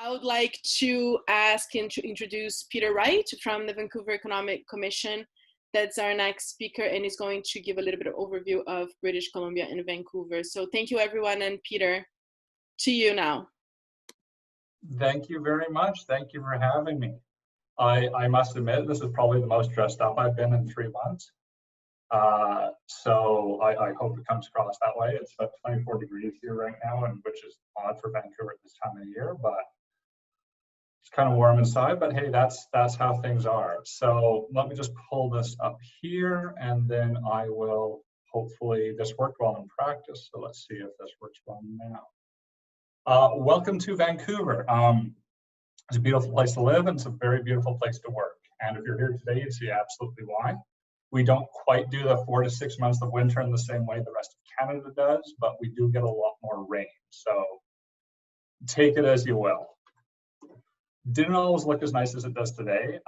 I would like to ask and to introduce Peter Wright from the Vancouver Economic Commission. That's our next speaker, and he's going to give a little bit of overview of British Columbia and Vancouver. So thank you, everyone, and Peter, to you now. Thank you very much. Thank you for having me. I must admit, this is probably the most dressed up I've been in 3 months. So I hope it comes across that way. It's about 24 degrees here right now, and which is odd for Vancouver at this time of year, but it's kind of warm inside. But hey, that's how things are. So let me just pull this up here, and then I will hopefully this worked well in practice. So let's see if this works well now. Welcome to Vancouver. It's a beautiful place to live, and it's a very beautiful place to work. And if you're here today, you see absolutely why. We don't quite do the 4 to 6 months of winter in the same way the rest of Canada does, but we do get a lot more rain. So take it as you will. Didn't always look as nice as it does today.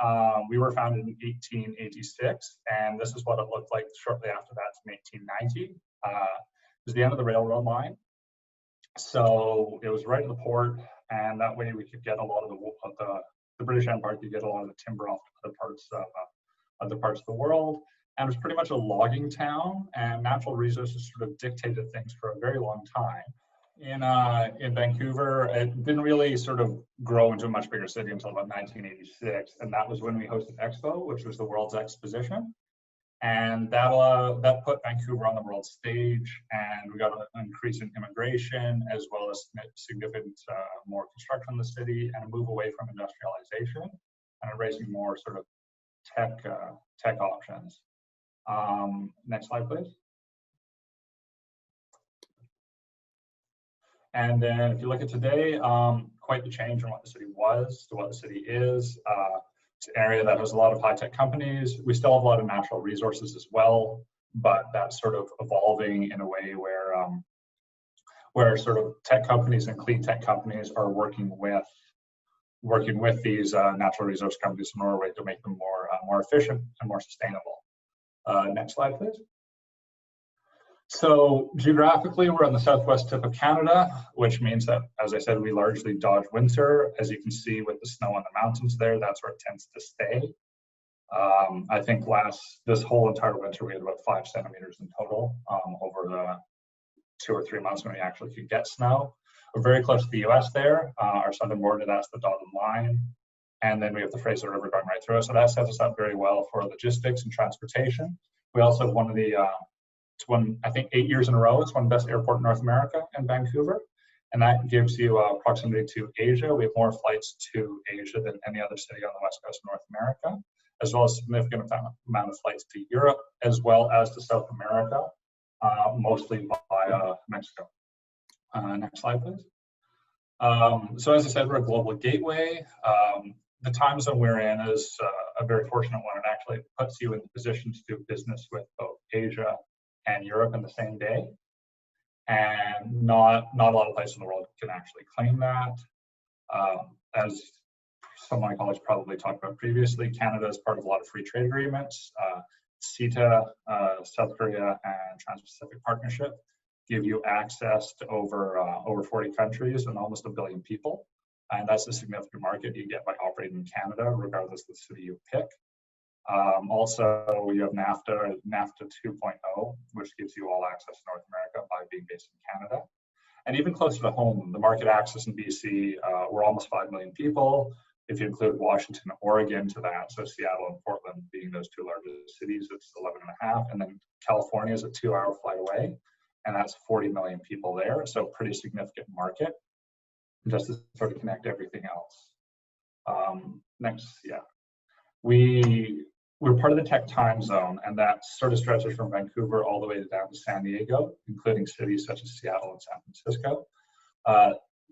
We were founded in 1886, and this is what it looked like shortly after that in 1890. It was the end of the railroad line. So it was right at the port, and that way we could get a lot of the British Empire could get a lot of the timber off to other parts of the world. And it was pretty much a logging town, and natural resources sort of dictated things for a very long time. In Vancouver, it didn't really sort of grow into a much bigger city until about 1986, and that was when we hosted Expo, which was the world's exposition. And that put Vancouver on the world stage, and we got an increase in immigration, as well as significant more construction in the city, and a move away from industrialization, and raising more sort of tech options. Next slide, please. And then if you look at today, quite the change from what the city was to what the city is. It's an area that has a lot of high-tech companies. We still have a lot of natural resources as well, but that's sort of evolving in a way where sort of tech companies and clean tech companies are working with these natural resource companies in Norway to make them more efficient and more sustainable. Next slide, please. So geographically, we're on the southwest tip of Canada, which means that, as I said, we largely dodge winter. As you can see with the snow on the mountains there, that's where it tends to stay. I think this whole entire winter, we had about 5 centimeters in total over the 2 or 3 months when we actually could get snow. We're very close to the US there. Our southern border, that's the dotted line. And then we have the Fraser River going right through us. So that sets us up very well for logistics and transportation. We also have one of the, I think 8 years in a row, it's one of the best airport in North America in Vancouver. And that gives you proximity to Asia. We have more flights to Asia than any other city on the west coast of North America, as well as a significant amount of flights to Europe, as well as to South America, mostly via Mexico. Next slide, please. So as I said, we're a global gateway. The time zone we're in is a very fortunate one. It actually puts you in the position to do business with both Asia and Europe in the same day. And not a lot of places in the world can actually claim that. As some of my colleagues probably talked about previously, Canada is part of a lot of free trade agreements. CETA, South Korea, and Trans-Pacific Partnership give you access to over 40 countries and almost 1 billion people. And that's a significant market you get by operating in Canada, regardless of the city you pick. Also, you have NAFTA 2.0, which gives you all access to North America by being based in Canada. And even closer to home, the market access in BC, we're almost 5 million people. If you include Washington and Oregon to that, so Seattle and Portland being those 2 largest cities, it's 11.5. And then California is a 2-hour flight away, and that's 40 million people there. So pretty significant market, just to sort of connect everything else. Next, yeah. We're part of the tech time zone, and that sort of stretches from Vancouver all the way down to San Diego, including cities such as Seattle and San Francisco.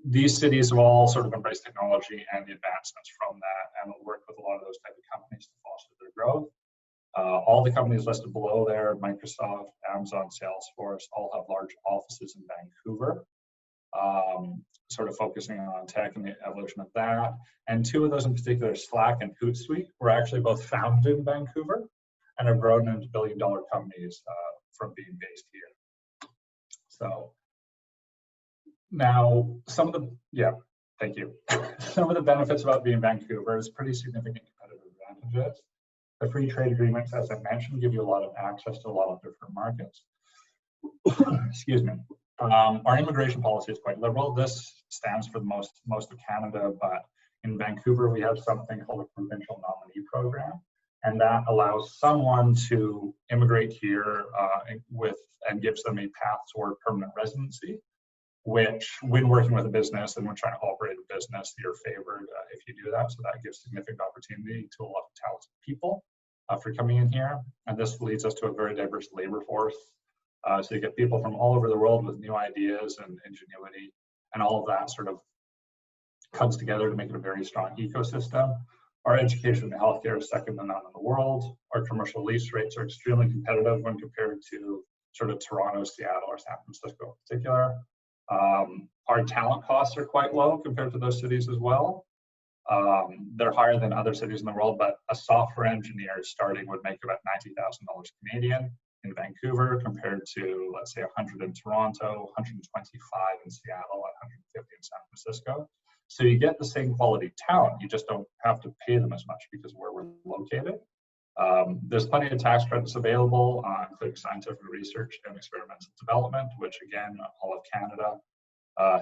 These cities have all sort of embraced technology and the advancements from that, and will work with a lot of those type of companies to foster their growth. All the companies listed below there, Microsoft, Amazon, Salesforce, all have large offices in Vancouver, sort of focusing on tech and the evolution of that. And 2 of those in particular, Slack and Hootsuite, were actually both founded in Vancouver and have grown into billion-dollar companies from being based here. So now Thank you. Some of the benefits about being Vancouver is pretty significant competitive advantages. The free trade agreements, as I mentioned, give you a lot of access to a lot of different markets. Excuse me. Our immigration policy is quite liberal. This stands for most of Canada, but in Vancouver, we have something called a provincial nominee program, and that allows someone to immigrate here and gives them a path toward permanent residency, which, when working with a business and when trying to operate a business, you're favored if you do that. So that gives significant opportunity to a lot of talented people for coming in here. And this leads us to a very diverse labor force. So you get people from all over the world with new ideas and ingenuity, and all of that sort of comes together to make it a very strong ecosystem. Our education and healthcare is second to none in the world. Our commercial lease rates are extremely competitive when compared to sort of Toronto, Seattle, or San Francisco in particular. Our talent costs are quite low compared to those cities as well. They're higher than other cities in the world, but a software engineer starting would make about $90,000 Canadian in Vancouver compared to, let's say, 100 in Toronto, 125 in Seattle, 150 in San Francisco. So you get the same quality talent, you just don't have to pay them as much because of where we're located. There's plenty of tax credits available, including scientific research and experimental development, which again, all of Canada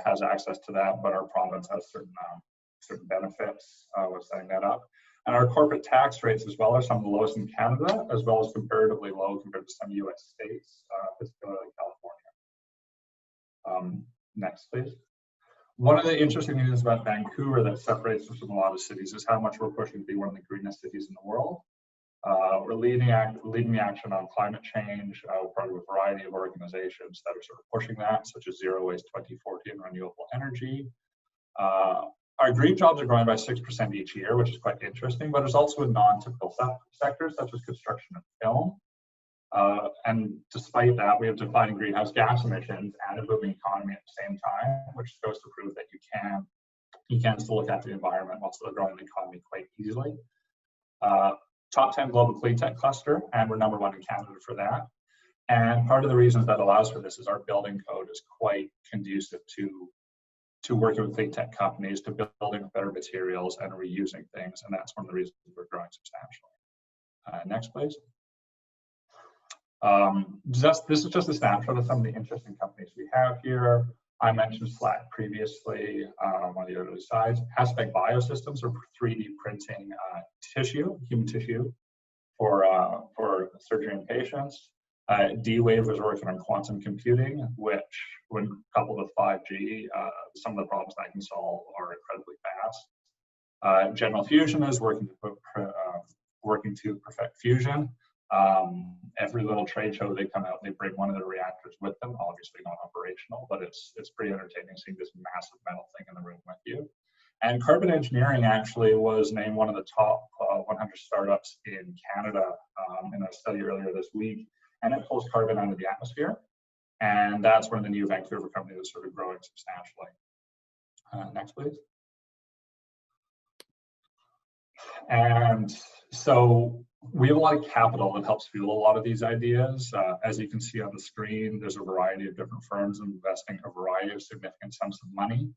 has access to that, but our province has certain benefits with setting that up. And our corporate tax rates as well are some of the lowest in Canada, as well as comparatively low compared to some US states, particularly California. Next, please. One of the interesting things about Vancouver that separates us from a lot of cities is how much we're pushing to be one of the greenest cities in the world. We're leading the action on climate change. We're part of a variety of organizations that are sort of pushing that, such as Zero Waste 2040 and Renewable Energy. Our green jobs are growing by 6% each year, which is quite interesting, but there's also in non-typical sectors such as construction and film. And despite that, we have declining greenhouse gas emissions and a booming economy at the same time, which goes to prove that you can still look at the environment while still growing the economy quite easily. Top 10 global clean tech cluster, and we're number 1 in Canada for that. And part of the reasons that allows for this is our building code is quite conducive to working with clean tech companies, to building better materials and reusing things, and that's one of the reasons we're growing substantially. Next, please. This is just a snapshot of some of the interesting companies we have here. I mentioned Slack previously on one of the early slides. Aspect Biosystems are 3D printing human tissue for surgery in patients. D-Wave was working on quantum computing, which, when coupled with 5G, some of the problems that can solve are incredibly fast. General Fusion is working to perfect fusion. Every little trade show they come out, they bring one of their reactors with them, obviously not operational, but it's pretty entertaining seeing this massive metal thing in the room with you. And Carbon Engineering actually was named one of the top 100 startups in Canada in a study earlier this week, and it pulls carbon out of the atmosphere. And that's one of the new Vancouver companies that's sort of growing substantially. Next, please. And so we have a lot of capital that helps fuel a lot of these ideas. As you can see on the screen, there's a variety of different firms investing a variety of significant sums of money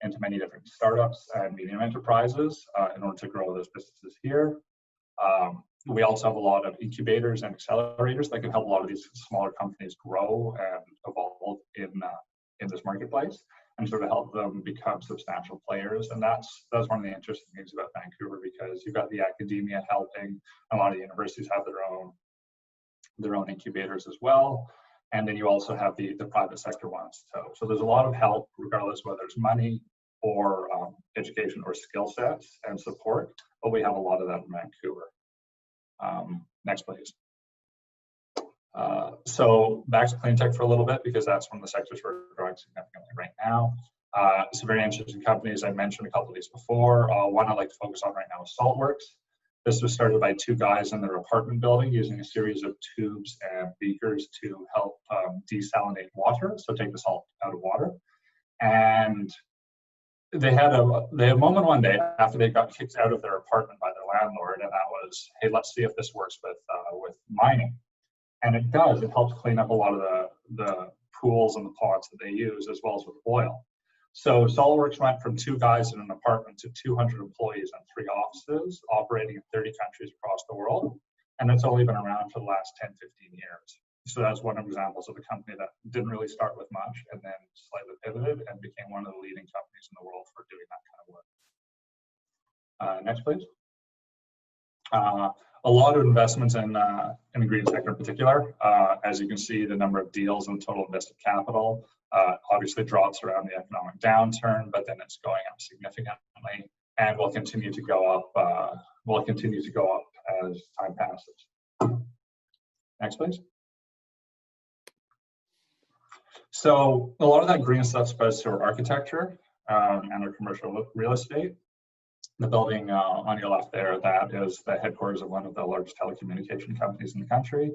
into many different startups and medium enterprises in order to grow those businesses here. We also have a lot of incubators and accelerators that can help a lot of these smaller companies grow and evolve in this marketplace, and sort of help them become substantial players. And that's one of the interesting things about Vancouver, because you've got the academia helping, a lot of the universities have their own incubators as well. And then you also have the private sector ones. So there's a lot of help, regardless whether it's money or education or skill sets and support, but we have a lot of that in Vancouver. Next, please. So back to clean tech for a little bit, because that's one of the sectors we're growing significantly right now. Some very interesting companies. I mentioned a couple of these before. One I'd like to focus on right now is Saltworks. This was started by 2 guys in their apartment building using a series of tubes and beakers to help desalinate water, so take the salt out of water. And they had a moment one day after they got kicked out of their apartment by their landlord, and that was, hey, let's see if this works with mining. And it does. It helps clean up a lot of the pools and the ponds that they use, as well as with oil. So SolidWorks went from 2 guys in an apartment to 200 employees and 3 offices operating in 30 countries across the world. And it's only been around for the last 10, 15 years. So that's one of the examples of a company that didn't really start with much and then slightly pivoted and became one of the leading companies in the world for doing that kind of work. Next, please. A lot of investments in the green sector in particular. As you can see, the number of deals and total invested capital obviously drops around the economic downturn, but then it's going up significantly and will continue to go up. As time passes. Next, please. So a lot of that green stuff spreads to our architecture and our commercial real estate. The building on your left there, that is the headquarters of one of the largest telecommunication companies in the country.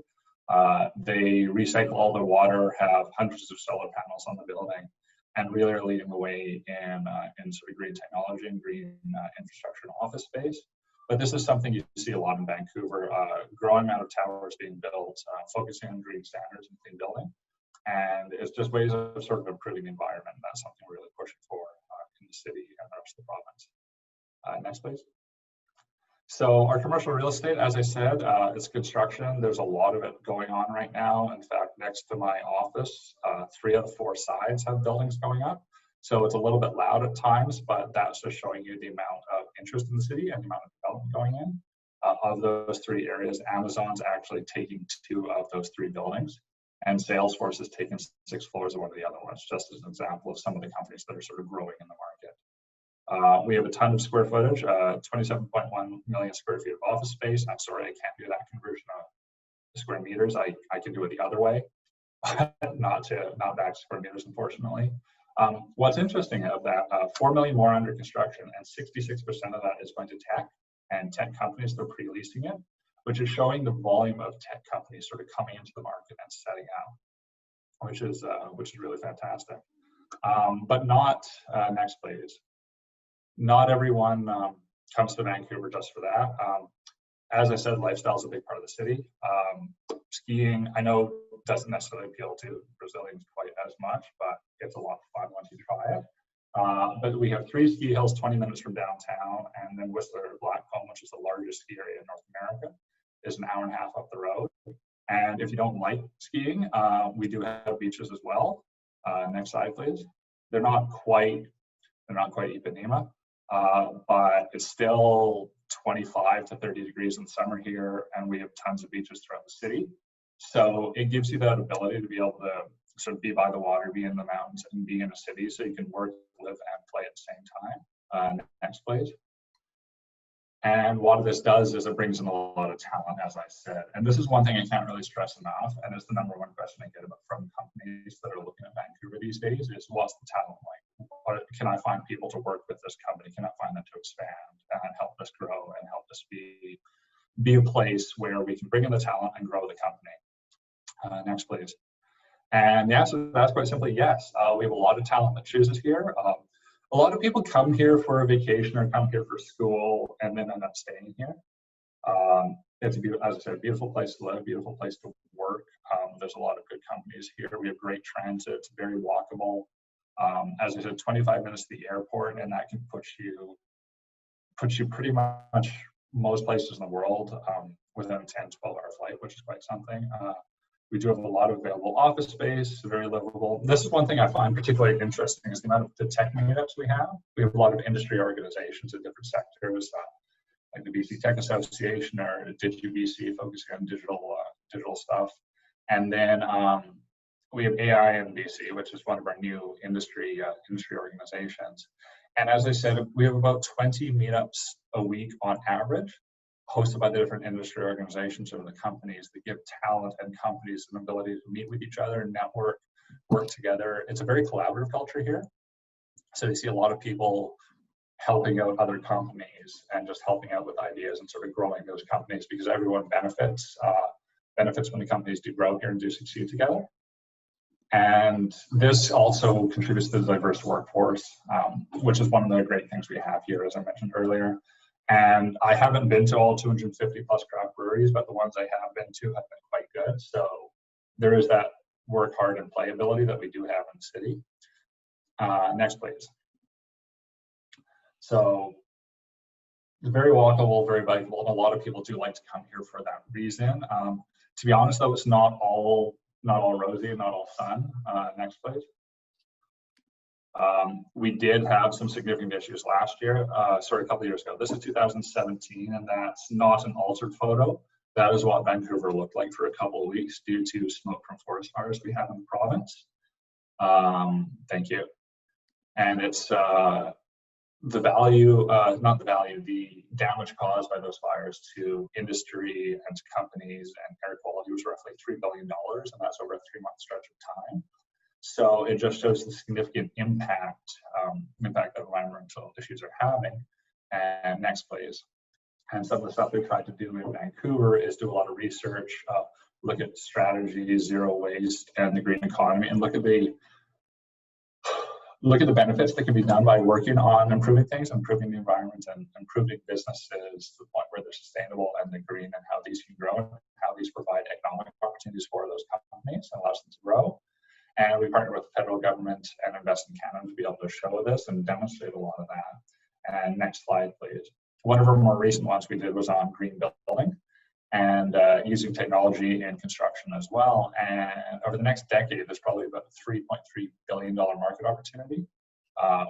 They recycle all their water, have hundreds of solar panels on the building, and really are leading the way in sort of green technology and green infrastructure and office space. But this is something you see a lot in Vancouver, growing amount of towers being built, focusing on green standards and clean building. And it's just ways of sort of improving the environment. And that's something we're really pushing for in the city and the rest of the province. Next, please. So our commercial real estate, as I said, it's construction. There's a lot of it going on right now. In fact, next to my office, 3 of the 4 sides have buildings going up. So it's a little bit loud at times, but that's just showing you the amount of interest in the city and the amount of development going in. Of those 3 areas, Amazon's actually taking 2 of those 3 buildings, and Salesforce is taking 6 floors of one of the other ones, just as an example of some of the companies that are sort of growing in the market. We have a ton of square footage, 27.1 million square feet of office space. I'm sorry, I can't do that conversion of square meters. I can do it the other way, not back to square meters, unfortunately. What's interesting of that, 4 million more under construction, and 66% of that is going to tech and tech companies that are pre-leasing it, which is showing the volume of tech companies sort of coming into the market and setting out, which is really fantastic. But not, next please. Not everyone comes to Vancouver just for that. As I said, lifestyle is a big part of the city. Skiing, I know, doesn't necessarily appeal to Brazilians quite as much, but it's a lot of fun once you try it. But we have 3 ski hills 20 minutes from downtown, and then Whistler Blackcomb, which is the largest ski area in North America, is an hour and a half up the road. And if you don't like skiing, we do have beaches as well. Next slide, please. They're not quite Ipanema, but it's still 25 to 30 degrees in summer here, and we have tons of beaches throughout the city. So it gives you that ability to be able to sort of be by the water, be in the mountains, and be in a city, so you can work, live, and play at the same time. Next, please. And what this does is it brings in a lot of talent, as I said. And this is one thing I can't really stress enough, and it's the #1 question I get from companies that are looking at Vancouver these days is, what's the talent like? Can I find people to work with this company? Can I find them to expand and help us grow and help us be a place where we can bring in the talent and grow the company? Next, please. And the answer to that's quite simply yes. We have a lot of talent that chooses here. A lot of people come here for a vacation or come here for school and then end up staying here. It's, as I said, a beautiful place to live, beautiful place to work. There's a lot of good companies here. We have great transit. It's very walkable. As I said, 25 minutes to the airport, and that can push you pretty much most places in the world within a 10, 12-hour flight, which is quite something. We do have a lot of available office space, very livable. This is one thing I find particularly interesting is the amount of the tech meetups we have. We have a lot of industry organizations in different sectors, like the BC Tech Association or DigiBC, focusing on digital stuff. And then we have AI in BC, which is one of our new industry organizations. And as I said, we have about 20 meetups a week on average, hosted by the different industry organizations or the companies that give talent and companies an ability to meet with each other, network, work together. It's a very collaborative culture here. So you see a lot of people helping out other companies and just helping out with ideas and sort of growing those companies, because everyone benefits when the companies do grow here and do succeed together. And this also contributes to the diverse workforce, which is one of the great things we have here, as I mentioned earlier. And I haven't been to all 250 plus craft breweries, but the ones I have been to have been quite good. So there is that work hard and play ability that we do have in the city. Next, please. So it's very walkable, very valuable, and a lot of people do like to come here for that reason. To be honest, though, it's not all rosy and not all fun. Next, please. We did have some significant issues last year, a couple of years ago. This is 2017, and that's not an altered photo. That is what Vancouver looked like for a couple of weeks due to smoke from forest fires we have in the province. Thank you. And it's the damage caused by those fires to industry and to companies and air quality was roughly $3 billion, and that's over a 3-month stretch of time. So it just shows the significant impact that environmental issues are having. And next, please. And some of the stuff we tried to do in Vancouver is do a lot of research, look at strategies, zero waste, and the green economy, and look at the benefits that can be done by working on improving things, improving the environment, and improving businesses to the point where they're sustainable and they're green, and how these can grow, and how these provide economic opportunities for those companies and allows them to grow. And we partnered with the federal government and Invest in Canada to be able to show this and demonstrate a lot of that. And next slide, please. One of our more recent ones we did was on green building and using technology in construction as well. And over the next decade, there's probably about a $3.3 billion market opportunity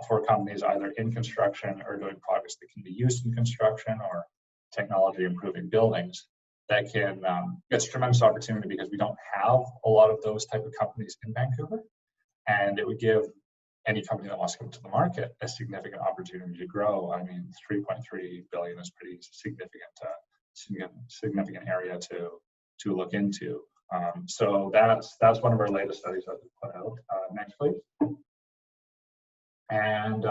for companies either in construction or doing projects that can be used in construction or technology improving buildings. That can, it's a tremendous opportunity because we don't have a lot of those type of companies in Vancouver, and it would give any company that wants to come to the market a significant opportunity to grow. I mean, 3.3 billion is pretty significant area to look into. So that's one of our latest studies that we put out. Next, please. And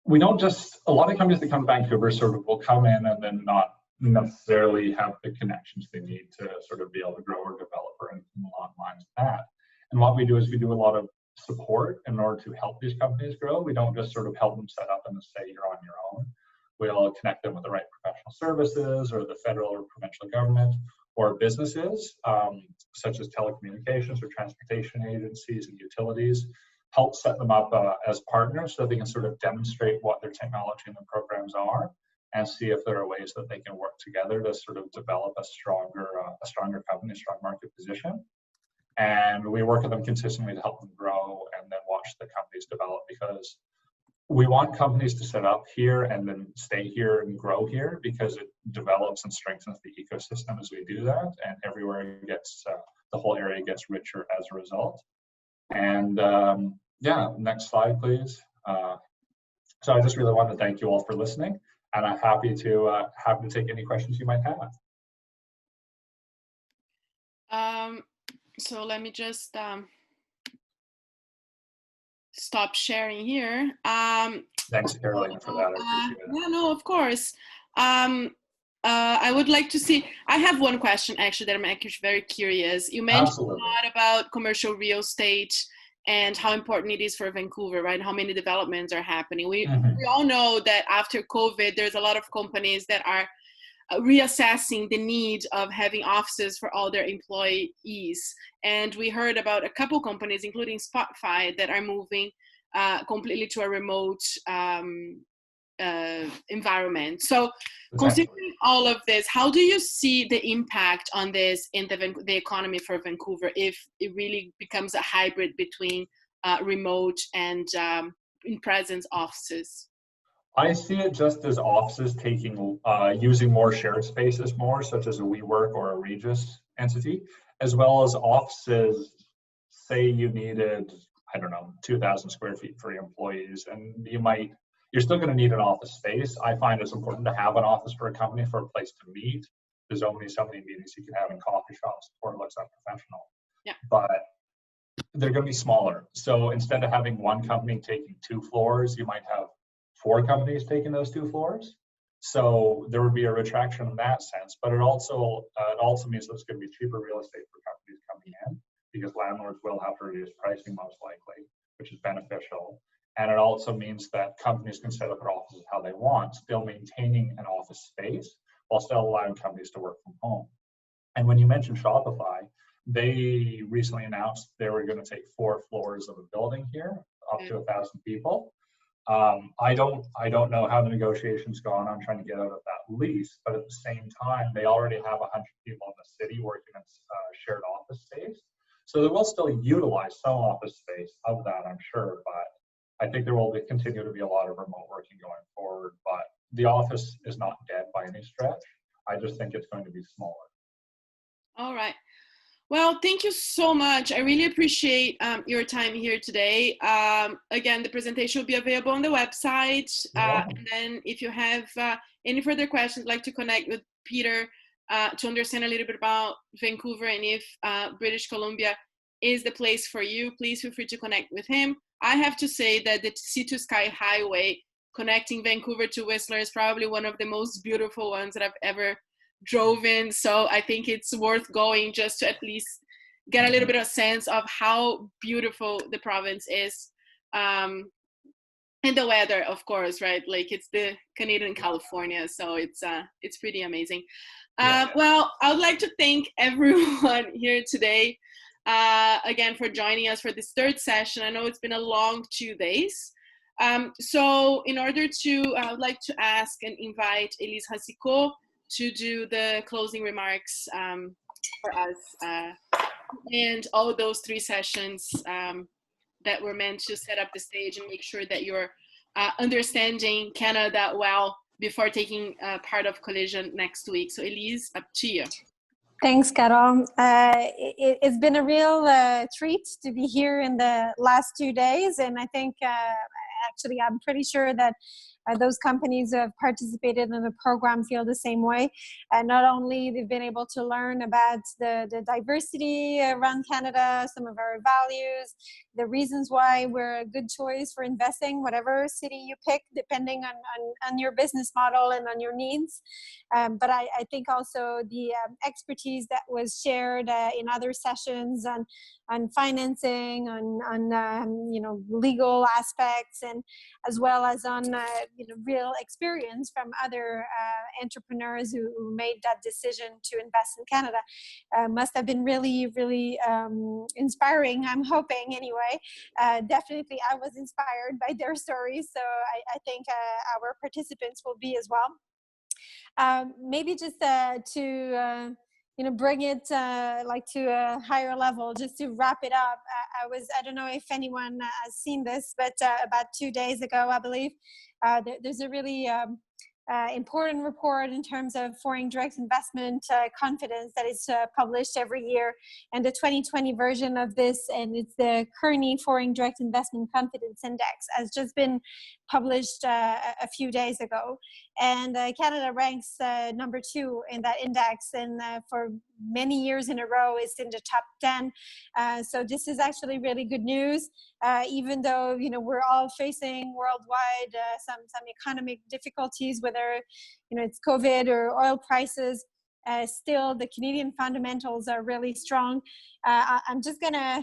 we don't just, a lot of companies that come to Vancouver sort of will come in and then not necessarily have the connections they need to sort of be able to grow or develop or anything along the lines of that. And what we do is we do a lot of support in order to help these companies grow. We don't just sort of help them set up and say you're on your own. We'll connect them with the right professional services or the federal or provincial government or businesses such as telecommunications or transportation agencies and utilities, help set them up as partners so they can sort of demonstrate what their technology and the programs are and see if there are ways that they can work together to sort of develop a stronger company, a strong market position. And we work with them consistently to help them grow and then watch the companies develop, because we want companies to set up here and then stay here and grow here, because it develops and strengthens the ecosystem as we do that, and everywhere it gets, the whole area gets richer as a result. And yeah, next slide, please. So I just really want to thank you all for listening, and I'm happy to take any questions you might have. So let me just stop sharing here. Thanks, Carolina, for that. I appreciate it. Yeah, no, of course. I would like to see, I have one question actually that I'm actually very curious. You mentioned Absolutely. a lot about commercial real estate and how important it is for Vancouver, right? How many developments are happening. We all know that after COVID, there's a lot of companies that are reassessing the need of having offices for all their employees. And we heard about a couple companies, including Spotify, that are moving completely to a remote environment. So considering all of this, how do you see the impact on this in the economy for Vancouver if it really becomes a hybrid between remote and in-presence offices? I see it just as offices using more shared spaces more, such as a WeWork or a Regis entity, as well as offices, say you needed, I don't know, 2,000 square feet for your employees, and you're still going to need an office space. I find it's important to have an office for a company, for a place to meet. There's only so many meetings you can have in coffee shops before it looks unprofessional. Yeah. But they're going to be smaller. So instead of having one company taking 2 floors, you might have 4 companies taking those 2 floors. So there would be a retraction in that sense, but it also means that it's going to be cheaper real estate for companies coming in, because landlords will have to reduce pricing most likely, which is beneficial. And it also means that companies can set up their offices how they want, still maintaining an office space while still allowing companies to work from home. And when you mentioned Shopify, they recently announced they were going to take 4 floors of a building here, up to 1,000 people. I don't know how the negotiations go on. I'm trying to get out of that lease, but at the same time, they already have 100 people in the city working in shared office space. So they will still utilize some office space of that, I'm sure, but I think there will continue to be a lot of remote working going forward, but the office is not dead by any stretch. I just think it's going to be smaller. All right. Well, thank you so much. I really appreciate your time here today. Again, the presentation will be available on the website. And then if you have any further questions, like to connect with Peter to understand a little bit about Vancouver and if British Columbia is the place for you, please feel free to connect with him. I have to say that the Sea to Sky Highway connecting Vancouver to Whistler is probably one of the most beautiful ones that I've ever drove in. So I think it's worth going just to at least get a little bit of sense of how beautiful the province is. And the weather, of course, right? Like it's the Canadian California, so it's pretty amazing. Well, I would like to thank everyone here today again for joining us for this third session. I know it's been a long 2 days. So in order to, I would like to ask and invite Elise Hassicot to do the closing remarks for us and all those 3 sessions that were meant to set up the stage and make sure that you're understanding Canada well before taking part of Collision next week. So Elise, up to you. Thanks, Carol. It's been a real treat to be here in the last 2 days, and I think actually I'm pretty sure that those companies who have participated in the program feel the same way. Not only they've been able to learn about the diversity around Canada, some of our values, the reasons why we're a good choice for investing, whatever city you pick, depending on your business model and on your needs. But I think also the expertise that was shared in other sessions on financing, on you know, legal aspects, and as well as on you know, real experience from other entrepreneurs who made that decision to invest in Canada must have been really, really inspiring. I'm hoping anyway. Definitely, I was inspired by their stories, so I think our participants will be as well. Maybe just to you know, bring it like to a higher level, just to wrap it up. I don't know if anyone has seen this, but about 2 days ago, I believe, there's a really important report in terms of foreign direct investment confidence that is published every year, and the 2020 version of this, and it's the Kearney Foreign Direct Investment Confidence Index, has just been published a few days ago, and Canada ranks number 2 in that index, and for many years in a row is in the top 10. So this is actually really good news, even though, you know, we're all facing worldwide some economic difficulties, whether, you know, it's COVID or oil prices. Still, the Canadian fundamentals are really strong. I'm just gonna,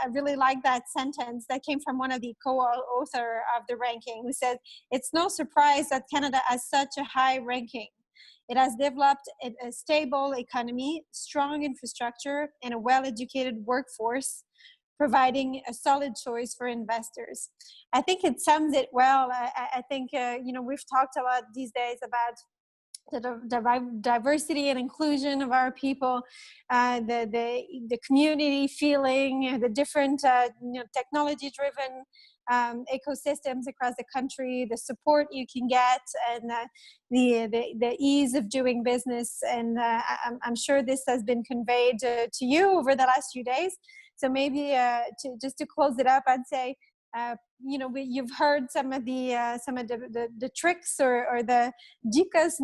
I really like that sentence that came from one of the co-author of the ranking, who said, "It's no surprise that Canada has such a high ranking. It has developed a stable economy, strong infrastructure, and a well-educated workforce, providing a solid choice for investors." I think it sums it well. I think, you know, we've talked a lot these days about the diversity and inclusion of our people, the community feeling, the different you know, technology-driven ecosystems across the country, the support you can get, and the ease of doing business. And I'm sure this has been conveyed to you over the last few days. So maybe just to close it up, I'd say, you know, you've heard some of the tricks or the dicas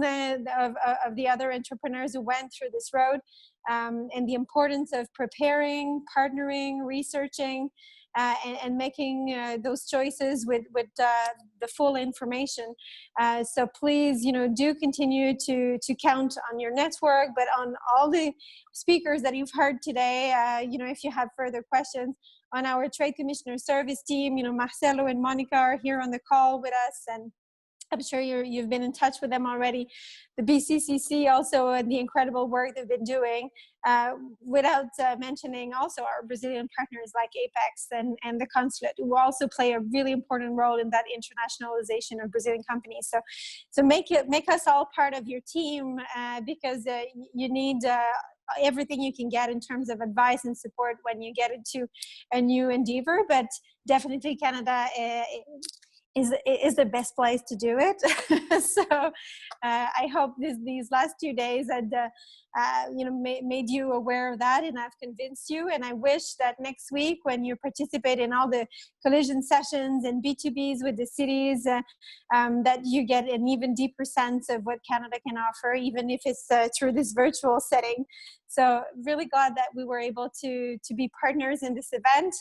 of the other entrepreneurs who went through this road, and the importance of preparing, partnering, researching, and making those choices with the full information. So please, you know, do continue to count on your network, but on all the speakers that you've heard today. You know, if you have further questions, on our Trade Commissioner Service team, you know, Marcelo and Monica are here on the call with us, and I'm sure you've been in touch with them already. The BCCC also, the incredible work they've been doing, without mentioning also our Brazilian partners like Apex and the consulate, who also play a really important role in that internationalization of Brazilian companies. So make us all part of your team, because you need everything you can get in terms of advice and support when you get into a new endeavor. But definitely Canada is the best place to do it. So I hope these last 2 days had made you aware of that, and I've convinced you. And I wish that next week, when you participate in all the collision sessions and B2Bs with the cities, that you get an even deeper sense of what Canada can offer, even if it's through this virtual setting. So really glad that we were able to be partners in this event.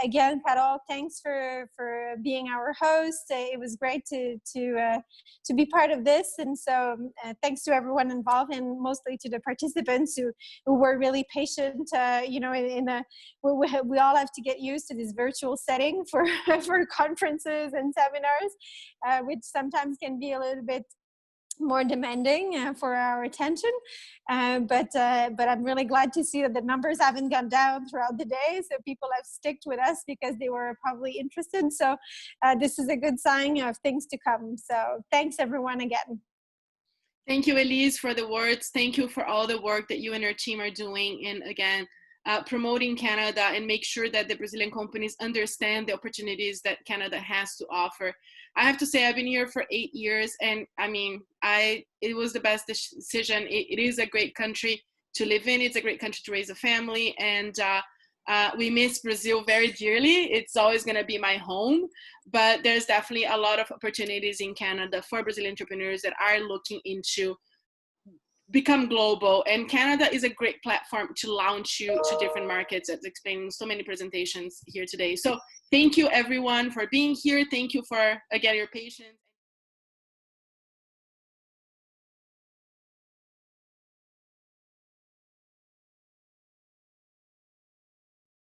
Again, Carol, thanks for being our host. It was great to be part of this, and so thanks to everyone involved, and mostly to the participants who were really patient. We all have to get used to this virtual setting for conferences and seminars, which sometimes can be a little bit more demanding for our attention, but I'm really glad to see that the numbers haven't gone down throughout the day, so people have stuck with us because they were probably interested. So this is a good sign of things to come. So thanks everyone again. Thank you, Elise, for the words. Thank you for all the work that you and your team are doing, and again, promoting Canada, and make sure that the Brazilian companies understand the opportunities that Canada has to offer. I have to say, I've been here for 8 years, and I mean, it was the best decision. It is a great country to live in. It's a great country to raise a family, and we miss Brazil very dearly. It's always going to be my home, but there's definitely a lot of opportunities in Canada for Brazilian entrepreneurs that are looking into become global, and Canada is a great platform to launch you to different markets, as explained in so many presentations here today. So thank you everyone for being here. Thank you for, again, your patience.